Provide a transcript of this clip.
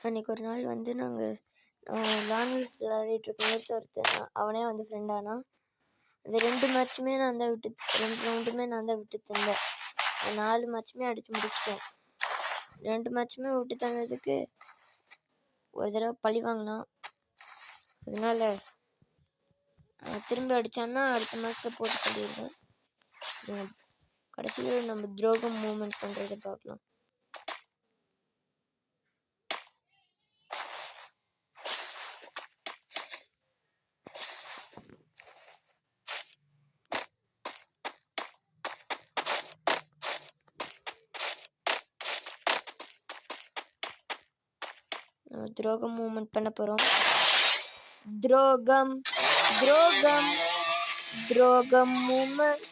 அன்றைக்கி ஒரு நாள் வந்து நாங்கள் லான்வெல்ஸ் விளையாடிட்டு இருக்கும்போது ஒருத்தன் அவனே வந்து ஃப்ரெண்டானா. அந்த 2 மேட்சுமே நான் தான் 2 ரவுண்டுமே நான் தான் விட்டு தந்தேன். 4 மேட்சுமே அடித்து முடிச்சிட்டேன். 2 மேட்சுமே விட்டு தந்ததுக்கு ஒரு தடவை பழி வாங்கினான். அதனால திரும்பி அடித்தான்னா அடுத்த மேட்ச்சில் போட்டு பண்ணிடுவேன். கடைசியில் நம்ம துரோகம் மூமெண்ட் பண்ணுறதை பார்க்கலாம். துரோகம் மூமெண்ட் பண்ண போகிறோம். துரோகம் துரோகம் துரோகம் மூமெண்ட்